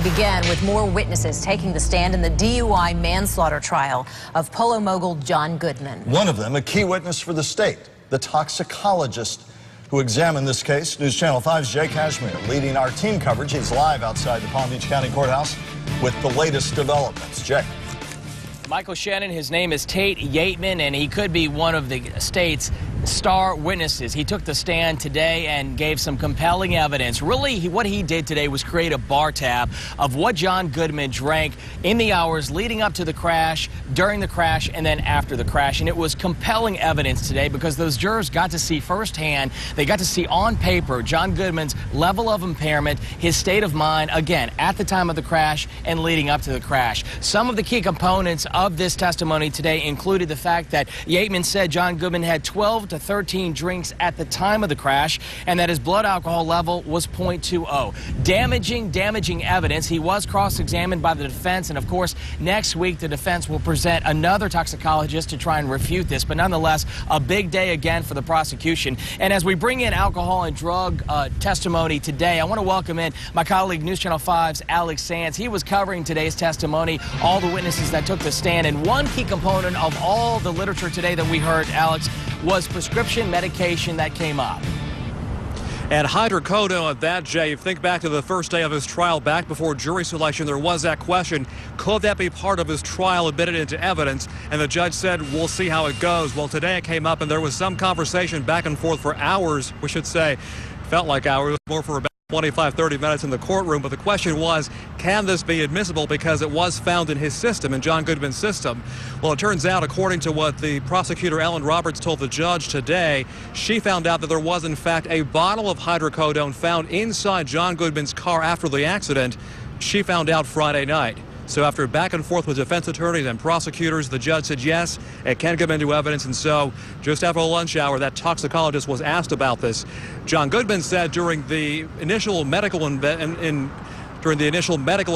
We begin with more witnesses taking the stand in the DUI manslaughter trial of polo mogul John Goodman. One of them, a key witness for the state, the toxicologist who examined this case. News Channel 5's Jay Cashmere leading our team coverage. He's live outside the Palm Beach County Courthouse with the latest developments. Jay. Michael Shannon, his name is Tate Yateman, and he could be one of the state's star witnesses. He took the stand today and gave some compelling evidence. Really, what he did today was create a bar tab of what John Goodman drank in the hours leading up to the crash, during the crash, and then after the crash. And it was compelling evidence today because those jurors got to see firsthand, they got to see on paper John Goodman's level of impairment, his state of mind, again, at the time of the crash and leading up to the crash. Some of the key components of this testimony today included the fact that Yateman said John Goodman had 12 to 13 drinks at the time of the crash and that his blood alcohol level was 0.20. Damaging evidence. He was cross-examined by the defense, and of course next week the defense will present another toxicologist to try and refute this, but nonetheless a big day again for the prosecution. And as we bring in alcohol and drug testimony today, I want to welcome in my colleague News Channel 5's Alex Sands. He was covering today's testimony, all the witnesses that took the stand, and one key component of all the literature today that we heard, Alex, was prescription medication that came up. And hydrocodone at that, Jay. You think back to the first day of his trial, back before jury selection, there was that question, could that be part of his trial admitted into evidence? And the judge said, we'll see how it goes. Well, today it came up and there was some conversation back and forth for hours, we should say. Felt like hours, more for about 25-30 minutes in the courtroom, but the question was, can this be admissible because it was found in his system, in John Goodman's system? Well, it turns out, according to what the prosecutor Ellen Roberts told the judge today, she found out that there was in fact a bottle of hydrocodone found inside John Goodman's car after the accident. She found out Friday night. So after back and forth with defense attorneys and prosecutors, the judge said yes, it can come into evidence. And so just after the lunch hour, that toxicologist was asked about this. John Goodman said during the initial medical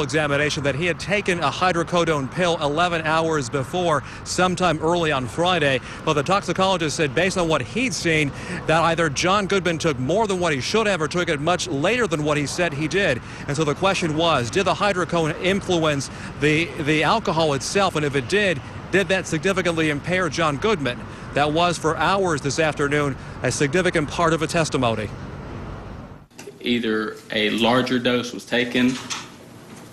examination that he had taken a hydrocodone pill 11 hours before, sometime early on Friday. But the toxicologist said based on what he'd seen, that either John Goodman took more than what he should have or took it much later than what he said he did. And so the question was, did the hydrocodone influence the alcohol itself? And if it did that significantly impair John Goodman? That was for hours this afternoon a significant part of a testimony. Either a larger dose was taken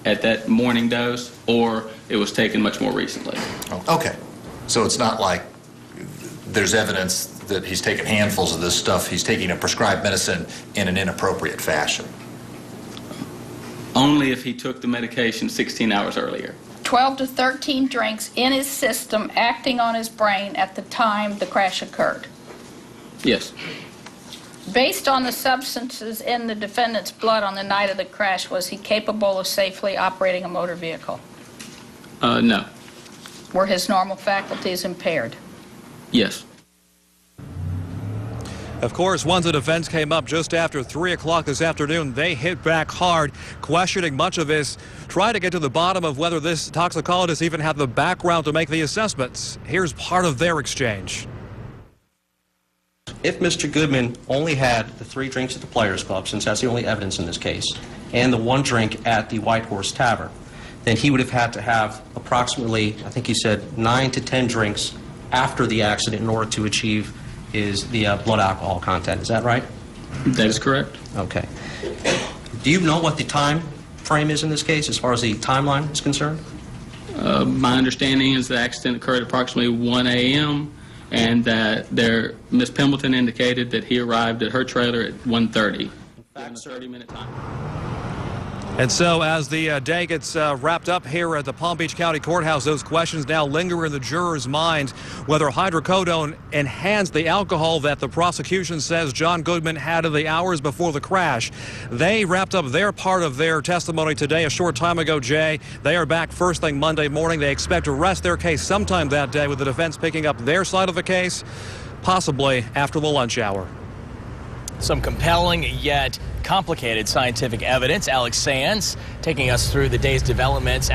at that morning dose or it was taken much more recently. Okay. So it's not like there's evidence that he's taken handfuls of this stuff. He's taking a prescribed medicine in an inappropriate fashion. Only if he took the medication 16 hours earlier. 12 to 13 drinks in his system acting on his brain at the time the crash occurred. Yes. Based on the substances in the defendant's blood on the night of the crash, was he capable of safely operating a motor vehicle? No. Were his normal faculties impaired? Yes. Of course, once the defense came up just after 3 o'clock this afternoon, they hit back hard, questioning much of this, trying to get to the bottom of whether this toxicologist even had the background to make the assessments. Here's part of their exchange. If Mr. Goodman only had the 3 drinks at the Players Club, since that's the only evidence in this case, and the 1 drink at the White Horse Tavern, then he would have had to have approximately, I think he said, 9 to 10 drinks after the accident in order to achieve the blood alcohol content. Is that right? That is correct. Okay. Do you know what the time frame is in this case as far as the timeline is concerned? My understanding is the accident occurred approximately 1 a.m. and that Ms. Pembleton indicated that he arrived at her trailer at 1:30. Given a 30-minute time. And so as the day gets wrapped up here at the Palm Beach County Courthouse, those questions now linger in the jurors' minds, whether hydrocodone enhanced the alcohol that the prosecution says John Goodman had in the hours before the crash. They wrapped up their part of their testimony today a short time ago, Jay. They are back first thing Monday morning. They expect to rest their case sometime that day, with the defense picking up their side of the case, possibly after the lunch hour. Some compelling yet complicated scientific evidence. Alex Sands taking us through the day's developments.